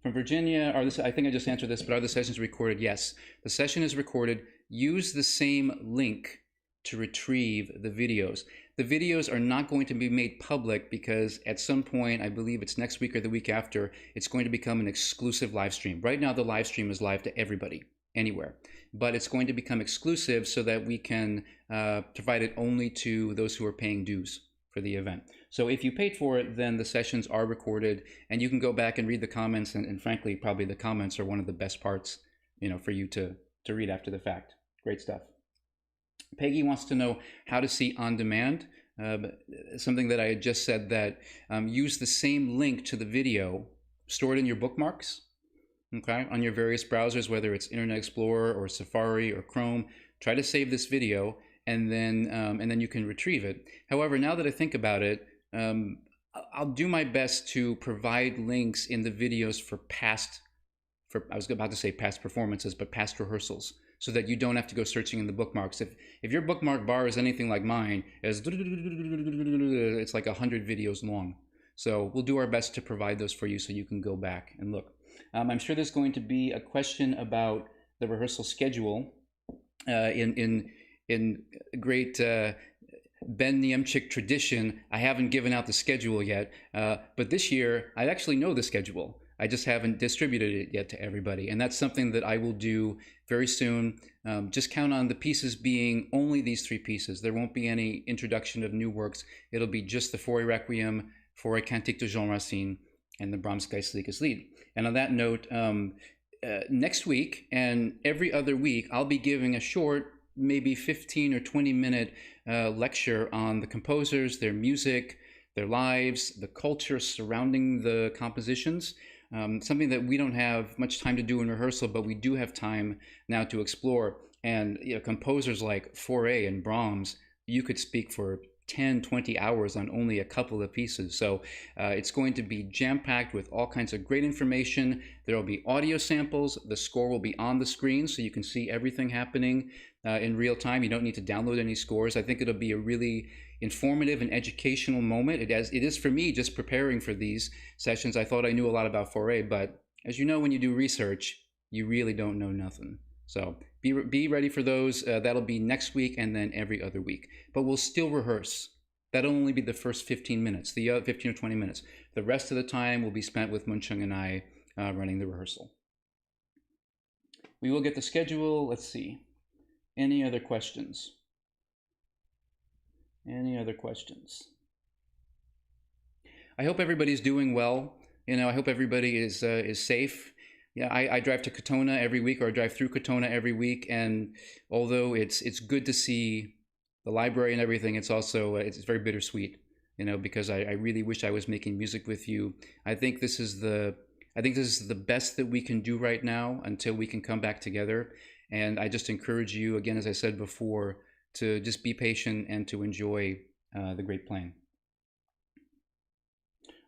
From Virginia, I think I just answered this, but are the sessions recorded? Yes, the session is recorded. Use the same link to retrieve the videos. The videos are not going to be made public because at some point, I believe it's next week or the week after, it's going to become an exclusive live stream. Right now, the live stream is live to everybody, anywhere. But it's going to become exclusive so that we can provide it only to those who are paying dues for the event. So if you paid for it, then the sessions are recorded and you can go back and read the comments. And frankly, probably the comments are one of the best parts, for you to read after the fact. Great stuff. Peggy wants to know how to see on demand. Something that I had just said, that use the same link to the video, store it in your bookmarks, okay, on your various browsers, whether it's Internet Explorer or Safari or Chrome. Try to save this video and then you can retrieve it. However, now that I think about it, I'll do my best to provide links in the videos for I was about to say past performances, but past rehearsals, so that you don't have to go searching in the bookmarks. If your bookmark bar is anything like mine, it's like 100 videos long. So we'll do our best to provide those for you so you can go back and look. I'm sure there's going to be a question about the rehearsal schedule in in great Ben Niemczyk tradition, I haven't given out the schedule yet, but this year I actually know the schedule. I just haven't distributed it yet to everybody, and that's something that I will do very soon. Just count on the pieces being only these three pieces. There won't be any introduction of new works. It'll be just the Fauré Requiem, Fauré Cantique de Jean Racine, and the Brahms Geistliche Lied. And on that note, next week and every other week, I'll be giving a short, maybe 15 or 20-minute lecture on the composers, their music, their lives, the culture surrounding the compositions. Something that we don't have much time to do in rehearsal, but we do have time now to explore. And composers like Fauré and Brahms, you could speak for 10, 20 hours on only a couple of pieces. So it's going to be jam-packed with all kinds of great information. There will be audio samples. The score will be on the screen so you can see everything happening in real time. You don't need to download any scores. I think it'll be a really informative and educational moment. It is for me, just preparing for these sessions. I thought I knew a lot about Fauré, but as you know, when you do research, you really don't know nothing. So be ready for those. That'll be next week and then every other week. But we'll still rehearse. That'll only be the first 15 minutes, the 15 or 20 minutes. The rest of the time will be spent with Mun-Tzung and I running the rehearsal. We will get the schedule. Let's see. Any other questions? Any other questions? I hope everybody's doing well. I hope everybody is safe. Yeah, I drive to Katona every week, or I drive through Katona every week, and although it's good to see the library and everything, it's also it's very bittersweet, because I really wish I was making music with you. I think this is the best that we can do right now until we can come back together. And I just encourage you, again, as I said before, to just be patient and to enjoy the great playing.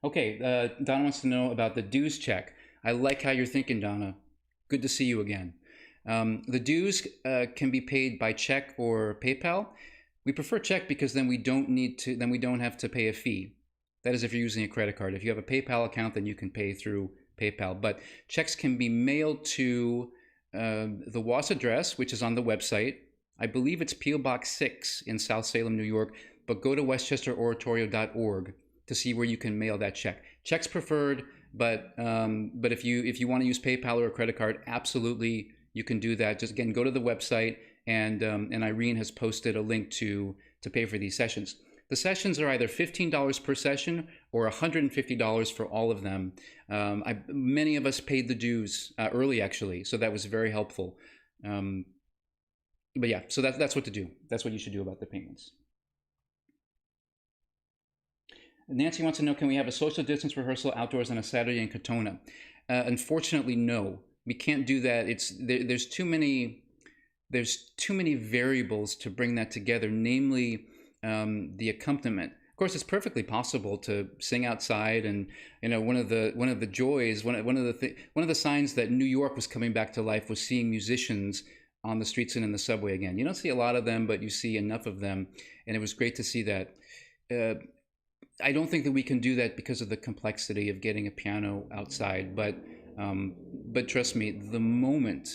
Okay, Donna wants to know about the dues check. I like how you're thinking, Donna. Good to see you again. The dues can be paid by check or PayPal. We prefer check because then we don't have to pay a fee. That is if you're using a credit card. If you have a PayPal account, then you can pay through PayPal. But checks can be mailed to the WAS address, which is on the website. I believe it's P.O. Box 6 in South Salem, New York. But go to westchesteroratorio.org to see where you can mail that check. Check's preferred. But if you want to use PayPal or a credit card, absolutely you can do that. Just again, go to the website, and Irene has posted a link to pay for these sessions. The sessions are either $15 per session or $150 for all of them. Many of us paid the dues early, actually, so that was very helpful. But yeah, so that's what to do. That's what you should do about the payments. Nancy wants to know, can we have a social distance rehearsal outdoors on a Saturday in Katona? Unfortunately, no. We can't do that. There's too many variables to bring that together, namely the accompaniment. Of course, it's perfectly possible to sing outside, and one of the joys, one of the signs that New York was coming back to life was seeing musicians on the streets and in the subway again. You don't see a lot of them, but you see enough of them, and it was great to see that. I don't think that we can do that because of the complexity of getting a piano outside, but trust me, the moment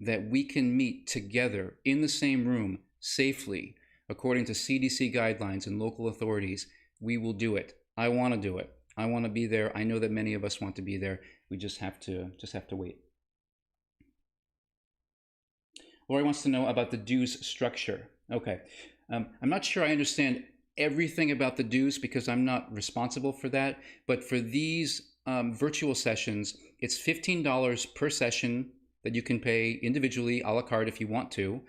that we can meet together in the same room safely, according to CDC guidelines and local authorities, we will do it. I want to do it. I want to be there. I know that many of us want to be there. We just have to wait. Lori wants to know about the dues structure. Okay, I'm not sure I understand everything about the dues because I'm not responsible for that. But for these virtual sessions, it's $15 per session that you can pay individually a la carte if you want to,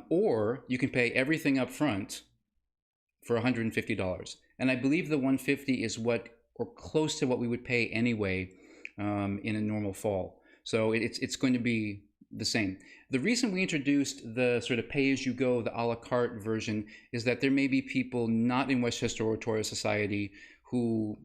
or you can pay everything up front for $150. And I believe the $150 is what, or close to what we would pay anyway in a normal fall. So it's going to be the same. The reason we introduced the sort of pay-as-you-go, the a la carte version, is that there may be people not in Westchester Oratorio Society who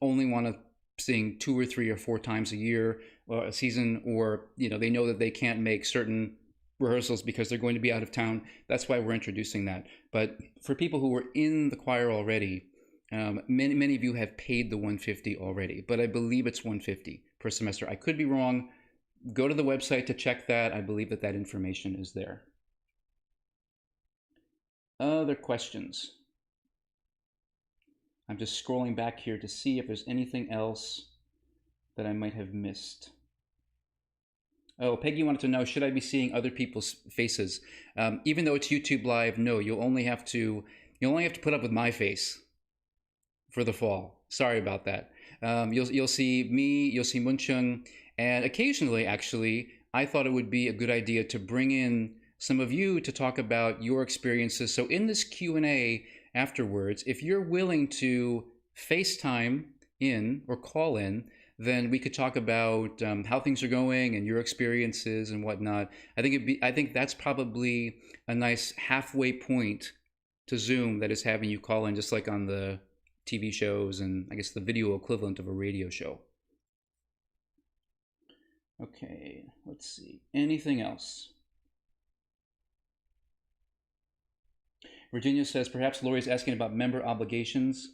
only want to sing 2 or 3 or 4 times a year or a season, or they know that they can't make certain rehearsals because they're going to be out of town. That's why we're introducing that. But for people who were in the choir already, many of you have paid the $150 already, but I believe it's $150 per semester. I could be wrong. Go to the website to check that. I believe that information is there. Other questions? I'm just scrolling back here to see if there's anything else that I might have missed. Oh, Peggy wanted to know, should I be seeing other people's faces? Even though it's YouTube Live, no, you'll only have to put up with my face for the fall. Sorry about that. You'll see me, you'll see Mun-Tzung, and occasionally, actually, I thought it would be a good idea to bring in some of you to talk about your experiences. So in this Q&A afterwards, if you're willing to FaceTime in or call in, then we could talk about how things are going and your experiences and whatnot. I think that's probably a nice halfway point to Zoom, that is having you call in, just like on the TV shows and I guess the video equivalent of a radio show. Okay, let's see. Anything else? Virginia says, perhaps Lori's asking about member obligations.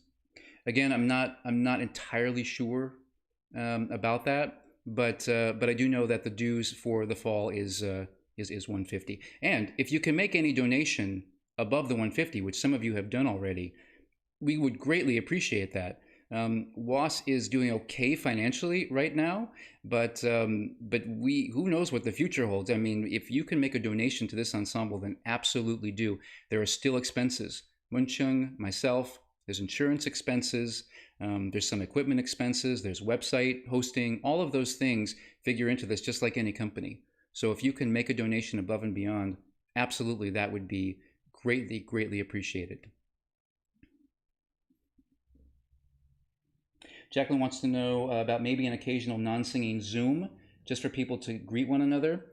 Again, I'm not entirely sure about that, but I do know that the dues for the fall is $150. And if you can make any donation above the $150, which some of you have done already, we would greatly appreciate that. WAS is doing okay financially right now, but who knows what the future holds. I mean, if you can make a donation to this ensemble, then absolutely do. There are still expenses. Mun-Tzung, myself, there's insurance expenses, there's some equipment expenses, there's website hosting, all of those things figure into this just like any company. So if you can make a donation above and beyond, absolutely, that would be greatly, greatly appreciated. Jacqueline wants to know about maybe an occasional non-singing Zoom, just for people to greet one another.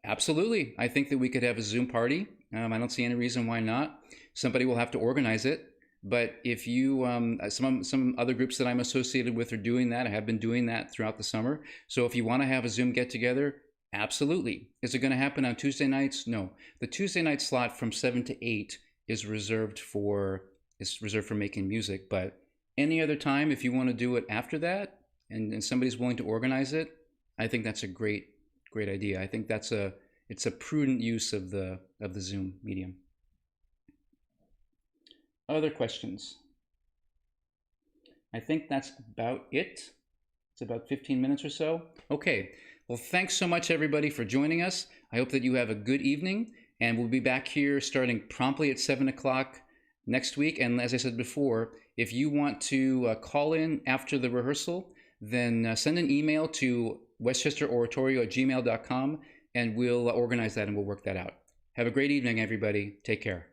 Absolutely. I think that we could have a Zoom party. I don't see any reason why not. Somebody will have to organize it. But if you, some other groups that I'm associated with are doing that. I have been doing that throughout the summer. So if you want to have a Zoom get-together, absolutely. Is it going to happen on Tuesday nights? No. The Tuesday night slot from 7 to 8 is reserved for making music, but any other time, if you want to do it after that, and somebody's willing to organize it, I think that's a great idea. I think it's a prudent use of the Zoom medium. Other questions? I think that's about it. It's about 15 minutes or so. Okay. Well, thanks so much, everybody, for joining us. I hope that you have a good evening, and we'll be back here starting promptly at 7 o'clock next week. And as I said before, if you want to call in after the rehearsal, then send an email to westchesteroratorio@gmail.com, and we'll organize that and we'll work that out. Have a great evening, everybody. Take care.